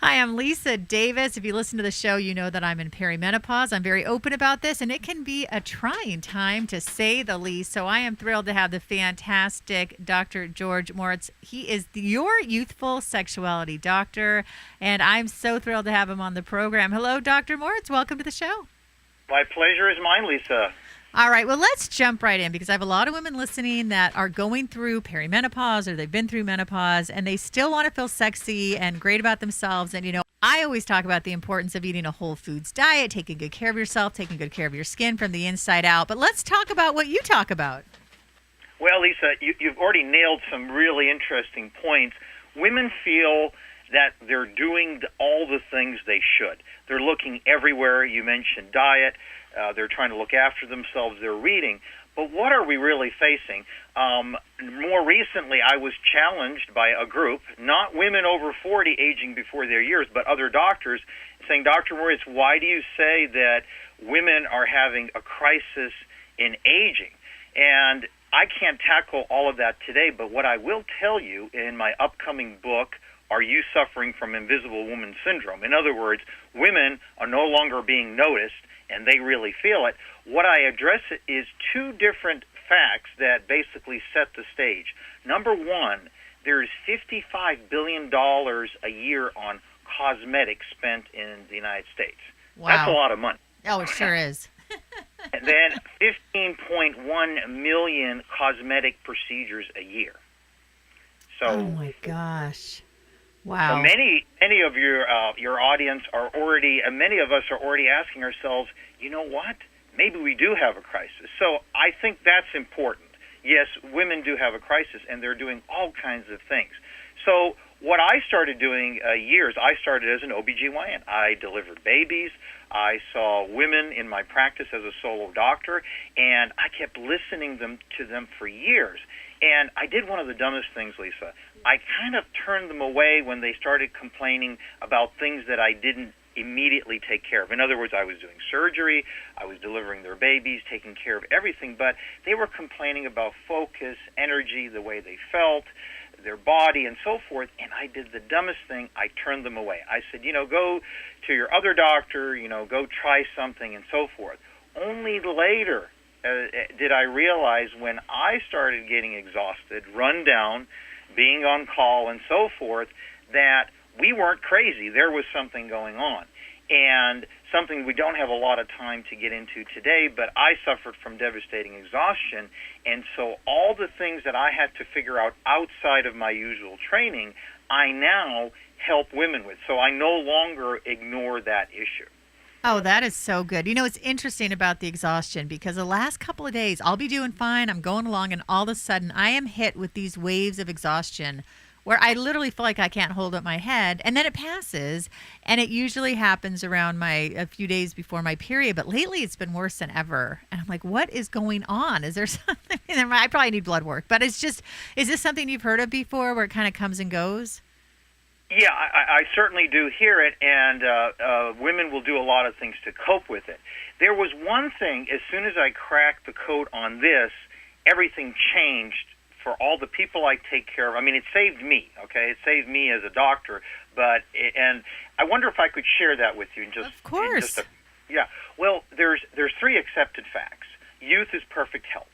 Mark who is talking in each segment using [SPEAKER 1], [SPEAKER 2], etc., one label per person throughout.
[SPEAKER 1] Hi, I'm Lisa Davis. If you listen to the show, you know that I'm in perimenopause. I'm very open about this, and it can be a trying time to say the least. So I am thrilled to have the fantastic Dr. George Moricz. He is your youthful sexuality doctor, and I'm so thrilled to have him on the program. Hello, Dr. Moricz. Welcome to the show.
[SPEAKER 2] My pleasure is mine, Lisa.
[SPEAKER 1] All right, well, let's jump right in because I have a lot of women listening that are going through perimenopause or they've been through menopause and they still want to feel sexy and great about themselves. And, I always talk about the importance of eating a whole foods diet, taking good care of yourself, taking good care of your skin from the inside out. But let's talk about what you talk about.
[SPEAKER 2] Well, Lisa, you've already nailed some really interesting points. Women feel that they're doing all the things they should. They're looking everywhere. You mentioned diet. They're trying to look after themselves. They're reading. But what are we really facing? More recently, I was challenged by a group, not women over 40 aging before their years, but other doctors, saying, Dr. Moricz, why do you say that women are having a crisis in aging? And I can't tackle all of that today, but what I will tell you in my upcoming book, Are You Suffering from Invisible Woman Syndrome? In other words, women are no longer being noticed, and they really feel it. What I address is two different facts that basically set the stage. Number one, there's $55 billion a year on cosmetics spent in the United States.
[SPEAKER 1] Wow.
[SPEAKER 2] That's a lot of money.
[SPEAKER 1] Oh, it sure is.
[SPEAKER 2] And then 15.1 million cosmetic procedures a year. So,
[SPEAKER 1] oh, my gosh. Wow.
[SPEAKER 2] So many of your audience are already, and many of us are already asking ourselves, you know what? Maybe we do have a crisis. So I think that's important. Yes, women do have a crisis, and they're doing all kinds of things. So what I started doing I started as an OBGYN. I delivered babies. I saw women in my practice as a solo doctor, and I kept listening to them for years. And I did one of the dumbest things, Lisa. I kind of turned them away when they started complaining about things that I didn't immediately take care of. In other words, I was doing surgery, I was delivering their babies, taking care of everything, but they were complaining about focus, energy, the way they felt, their body, and so forth, and I did the dumbest thing. I turned them away. I said, go to your other doctor, go try something, and so forth. Only later did I realize when I started getting exhausted, run down, being on call, and so forth, that we weren't crazy. There was something going on, and something we don't have a lot of time to get into today, but I suffered from devastating exhaustion, and so all the things that I had to figure out outside of my usual training, I now help women with. So I no longer ignore that issue.
[SPEAKER 1] Oh, that is so good. It's interesting about the exhaustion because the last couple of days, I'll be doing fine. I'm going along, and all of a sudden, I am hit with these waves of exhaustion where I literally feel like I can't hold up my head, and then it passes, and it usually happens around a few days before my period, but lately it's been worse than ever, and I'm like, what is going on? Is there something? I probably need blood work, but is this something you've heard of before where it kind of comes and goes?
[SPEAKER 2] Yeah, I certainly do hear it, and women will do a lot of things to cope with it. There was one thing, as soon as I cracked the code on this, everything changed for all the people I take care of. I mean, it saved me, okay? It saved me as a doctor, and I wonder if I could share that with you.
[SPEAKER 1] Of course.
[SPEAKER 2] Yeah. Well, there's three accepted facts. Youth is perfect health.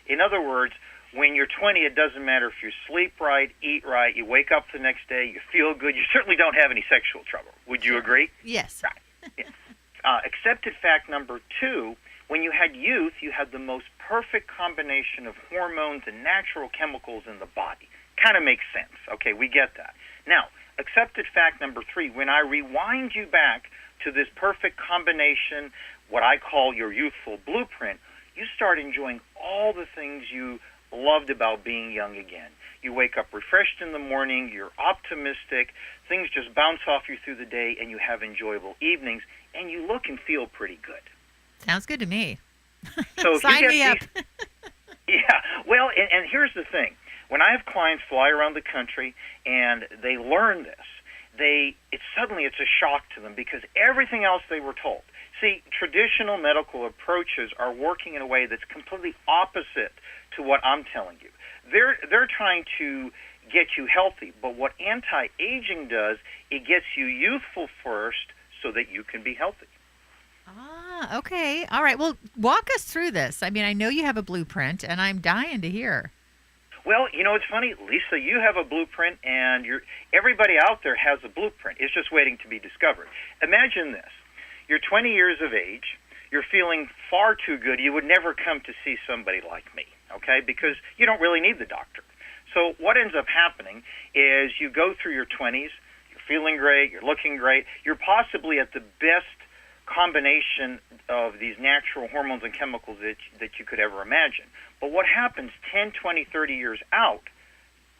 [SPEAKER 2] In other words, when you're 20, it doesn't matter if you sleep right, eat right, you wake up the next day, you feel good, you certainly don't have any sexual trouble. Would you agree?
[SPEAKER 1] Yes.
[SPEAKER 2] Right. Yeah. Accepted fact number two, when you had youth, you had the most perfect combination of hormones and natural chemicals in the body. Kind of makes sense. Okay, we get that. Now, accepted fact number three, when I rewind you back to this perfect combination, what I call your youthful blueprint, you start enjoying all the things you loved about being young again. You wake up refreshed in the morning, you're optimistic, things just bounce off you through the day, and you have enjoyable evenings, and you look and feel pretty good.
[SPEAKER 1] Sounds good to me.
[SPEAKER 2] So
[SPEAKER 1] sign me up.
[SPEAKER 2] Yeah, well, and here's the thing. When I have clients fly around the country and they learn this, it's a shock to them because everything else they were told. See, traditional medical approaches are working in a way that's completely opposite to what I'm telling you. They're trying to get you healthy. But what anti-aging does, it gets you youthful first so that you can be healthy.
[SPEAKER 1] Ah, okay. All right. Well, walk us through this. I mean, I know you have a blueprint, and I'm dying to hear.
[SPEAKER 2] Well, it's funny, Lisa, you have a blueprint, and everybody out there has a blueprint. It's just waiting to be discovered. Imagine this. You're 20 years of age. You're feeling far too good. You would never come to see somebody like me, okay, because you don't really need the doctor. So what ends up happening is you go through your 20s, you're feeling great, you're looking great, you're possibly at the best combination of these natural hormones and chemicals that you could ever imagine. But what happens 10, 20, 30 years out,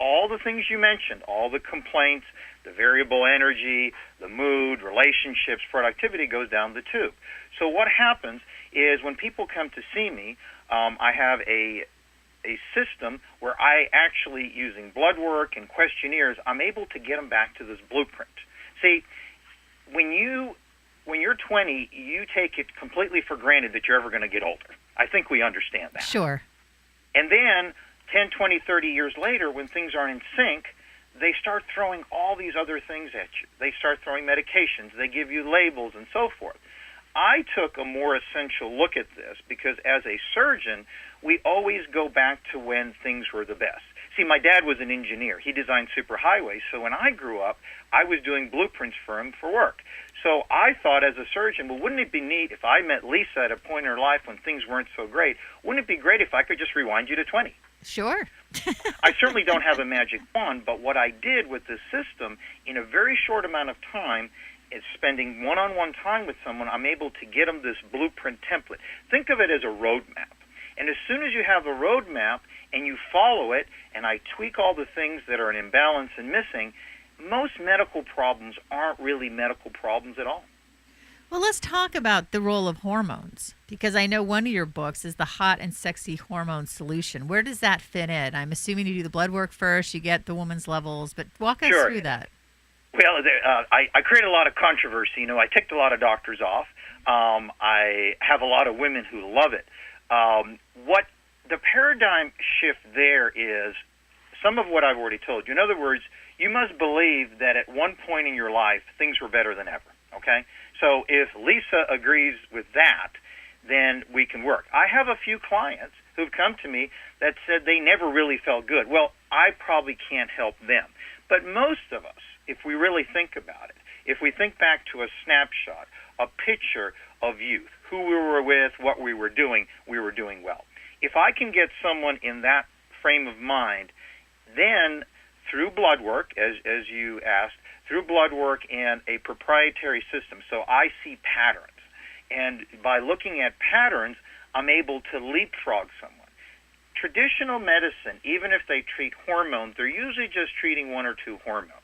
[SPEAKER 2] all the things you mentioned, all the complaints, the variable energy, the mood, relationships, productivity goes down the tube. So what happens is when people come to see me, I have a system where I actually, using blood work and questionnaires, I'm able to get them back to this blueprint. See, when you're 20, you take it completely for granted that you're ever going to get older. I think we understand that.
[SPEAKER 1] Sure.
[SPEAKER 2] And then 10, 20, 30 years later, when things aren't in sync, they start throwing all these other things at you. They start throwing medications. They give you labels and so forth. I took a more essential look at this because as a surgeon, we always go back to when things were the best. See, my dad was an engineer. He designed superhighways. So when I grew up, I was doing blueprints for him for work. So I thought as a surgeon, well, wouldn't it be neat if I met Lisa at a point in her life when things weren't so great? Wouldn't it be great if I could just rewind you to 20?
[SPEAKER 1] Sure.
[SPEAKER 2] I certainly don't have a magic wand, but what I did with this system, in a very short amount of time, is spending one-on-one time with someone, I'm able to get them this blueprint template. Think of it as a roadmap. And as soon as you have a roadmap and you follow it, and I tweak all the things that are an imbalance and missing, most medical problems aren't really medical problems at all.
[SPEAKER 1] Well, let's talk about the role of hormones, because I know one of your books is the Hot and Sexy Hormone Solution. Where does that fit in? I'm assuming you do the blood work first, you get the woman's levels, but walk us through that.
[SPEAKER 2] Well, I create a lot of controversy. I ticked a lot of doctors off. I have a lot of women who love it. What the paradigm shift there is some of what I've already told you. In other words, you must believe that at one point in your life, things were better than ever, okay? So if Lisa agrees with that, then we can work. I have a few clients who've come to me that said they never really felt good. Well, I probably can't help them. But most of us, if we really think about it, if we think back to a snapshot, a picture of youth, who we were with, what we were doing well. If I can get someone in that frame of mind, then through blood work, as you asked, through blood work and a proprietary system, so I see patterns. And by looking at patterns, I'm able to leapfrog someone. Traditional medicine, even if they treat hormones, they're usually just treating one or two hormones.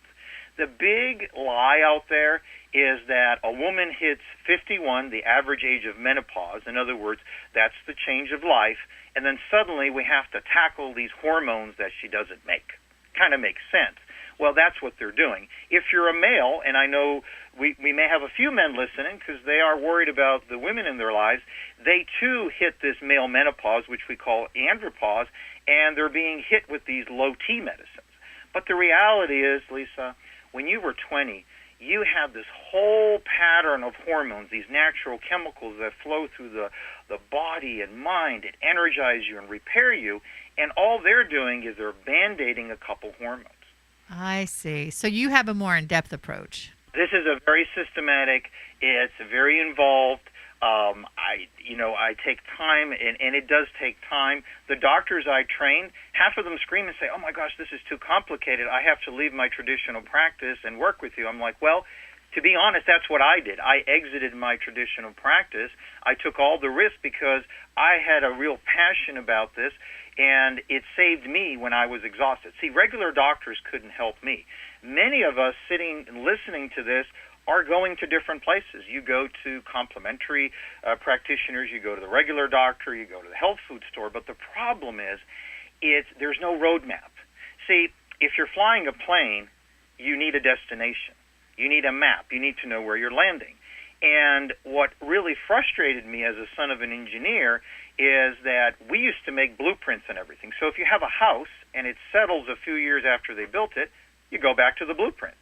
[SPEAKER 2] The big lie out there is that a woman hits 51, the average age of menopause. In other words, that's the change of life. And then suddenly we have to tackle these hormones that she doesn't make. Kind of makes sense. Well, that's what they're doing. If you're a male, and I know we may have a few men listening because they are worried about the women in their lives, they too hit this male menopause, which we call andropause, and they're being hit with these low T medicines. But the reality is, Lisa, when you were 20, you had this whole pattern of hormones, these natural chemicals that flow through the body and mind and energize you and repair you, and all they're doing is they're band-aiding a couple hormones.
[SPEAKER 1] I see. So you have a more in-depth approach.
[SPEAKER 2] This is a very systematic, it's very involved. I take time, and it does take time. The doctors I train, half of them scream and say, oh my gosh, this is too complicated. I have to leave my traditional practice and work with you. I'm like, well, to be honest, that's what I did. I exited my traditional practice. I took all the risk because I had a real passion about this, and it saved me when I was exhausted. See, regular doctors couldn't help me. Many of us sitting and listening to this are going to different places. You go to complementary practitioners, you go to the regular doctor, you go to the health food store, but the problem is there's no roadmap. See, if you're flying a plane, you need a destination. You need a map. You need to know where you're landing. And what really frustrated me as a son of an engineer is that we used to make blueprints and everything. So if you have a house and it settles a few years after they built it, you go back to the blueprint.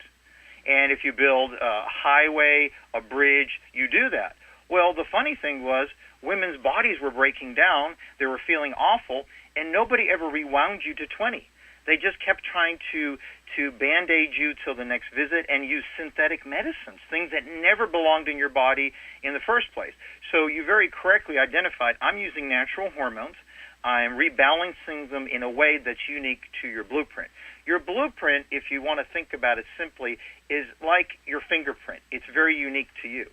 [SPEAKER 2] And if you build a highway, a bridge, you do that. Well, the funny thing was women's bodies were breaking down, they were feeling awful, and nobody ever rewound you to 20. They just kept trying to Band-Aid you till the next visit and use synthetic medicines, things that never belonged in your body in the first place. So you very correctly identified, I'm using natural hormones. I'm rebalancing them in a way that's unique to your blueprint. Your blueprint, if you want to think about it simply, is like your fingerprint. It's very unique to you.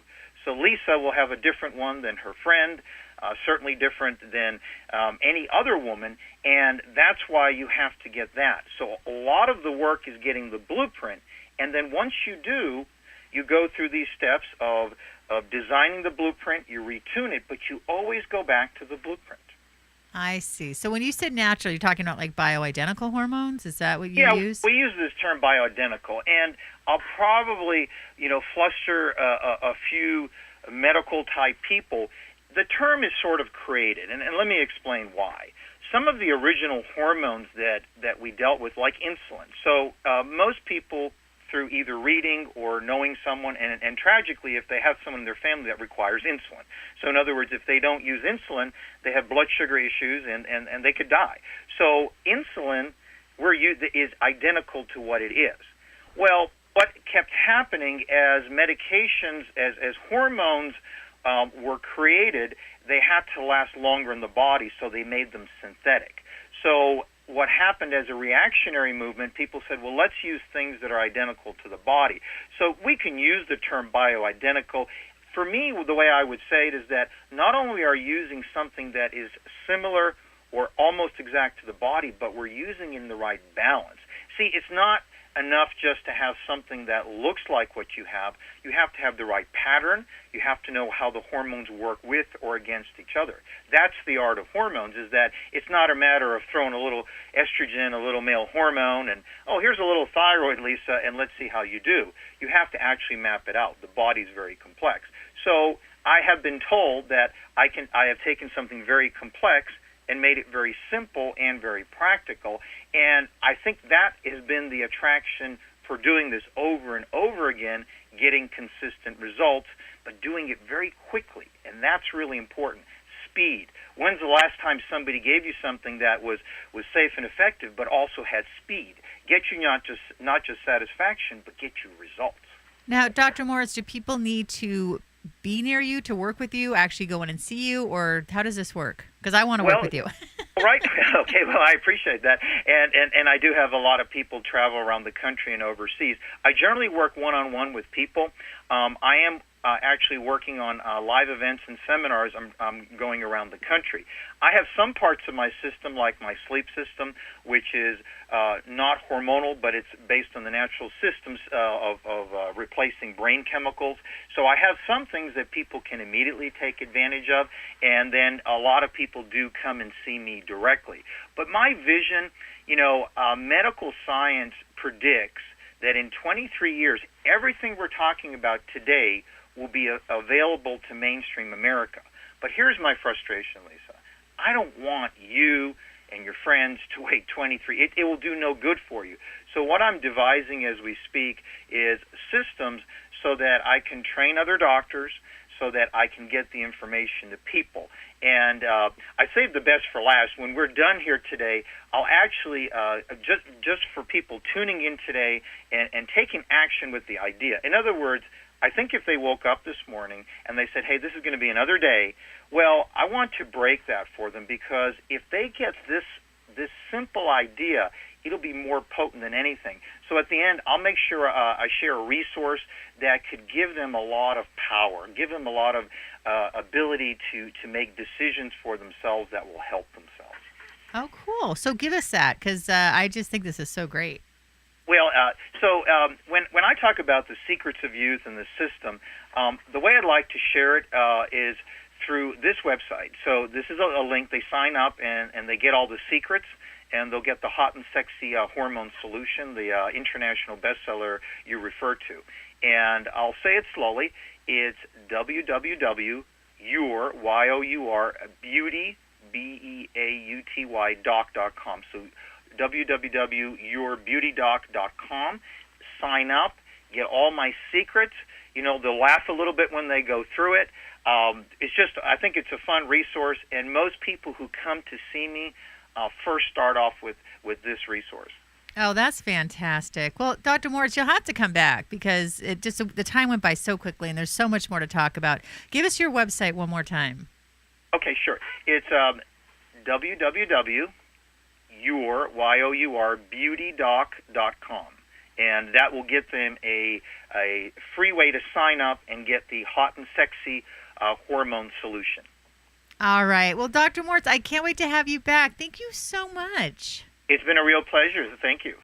[SPEAKER 2] So Lisa will have a different one than her friend, certainly different than any other woman, and that's why you have to get that. So a lot of the work is getting the blueprint, and then once you do, you go through these steps of designing the blueprint, you retune it, but you always go back to the blueprint.
[SPEAKER 1] I see. So when you said natural, you're talking about like bioidentical hormones? Is that what you use?
[SPEAKER 2] Yeah, we use this term bioidentical, and I'll probably, fluster a few medical-type people. The term is sort of created, and let me explain why. Some of the original hormones that we dealt with, like insulin. So most people, through either reading or knowing someone, and tragically, if they have someone in their family that requires insulin. So in other words, if they don't use insulin, they have blood sugar issues, and they could die. So insulin is identical to what it is. Well, what kept happening as medications, as hormones were created, they had to last longer in the body, so they made them synthetic. So what happened as a reactionary movement, people said, well, let's use things that are identical to the body. So we can use the term bioidentical. For me, the way I would say it is that not only are you using something that is similar or almost exact to the body, but we're using in the right balance. See, it's not enough just to have something that looks like what you have. You have to have the right pattern. You have to know how the hormones work with or against each other. That's the art of hormones, is that it's not a matter of throwing a little estrogen, a little male hormone, and, oh, here's a little thyroid, Lisa, and let's see how you do. You have to actually map it out. The body's very complex. So I have been told that I have taken something very complex and made it very simple and very practical. And I think that has been the attraction for doing this over and over again, getting consistent results, but doing it very quickly. And that's really important. Speed. When's the last time somebody gave you something that was safe and effective, but also had speed? Get you not just satisfaction, but get you results.
[SPEAKER 1] Now, Dr. Moricz, do people need to be near you to work with you, actually go in and see you, or how does this work? Because I want to work with you.
[SPEAKER 2] Right. Okay. Well, I appreciate that. And I do have a lot of people travel around the country and overseas. I generally work one-on-one with people. I am actually working on live events and seminars. I'm going around the country. I have some parts of my system, like my sleep system, which is not hormonal, but it's based on the natural systems of replacing brain chemicals. So I have some things that people can immediately take advantage of, and then a lot of people do come and see me directly. But my vision, medical science predicts that in 23 years, everything we're talking about today will be available to mainstream America. But here's my frustration, Lisa. I don't want you and your friends to wait 23. It will do no good for you. So what I'm devising as we speak is systems so that I can train other doctors, so that I can get the information to people. And I saved the best for last. When we're done here today, I'll actually, just for people tuning in today and taking action with the idea. In other words, I think if they woke up this morning and they said, hey, this is going to be another day, well, I want to break that for them, because if they get this simple idea, it'll be more potent than anything. So at the end, I'll make sure I share a resource that could give them a lot of power, give them a lot of ability to make decisions for themselves that will help themselves.
[SPEAKER 1] Oh, cool. So give us that, because I just think this is so great.
[SPEAKER 2] Well, when I talk about the secrets of youth and the system, the way I'd like to share it is through this website. So this is a link. They sign up and they get all the secrets, and they'll get the hot and sexy hormone solution, the international bestseller you refer to. And I'll say it slowly. It's www.your, beauty, BEAUTY, doc.com. So www.yourbeautydoc.com. Sign up, get all my secrets. They'll laugh a little bit when they go through it. I think it's a fun resource, and most people who come to see me first start off with this resource.
[SPEAKER 1] Oh, that's fantastic. Well, Dr. Moricz, you'll have to come back because the time went by so quickly, and there's so much more to talk about. Give us your website one more time.
[SPEAKER 2] Okay, sure. It's www.yourbeautydoc.com, and that will get them a free way to sign up and get the hot and sexy hormone solution.
[SPEAKER 1] All right. Well, Dr. Moricz, I can't wait to have you back. Thank you so much.
[SPEAKER 2] It's been a real pleasure. Thank you.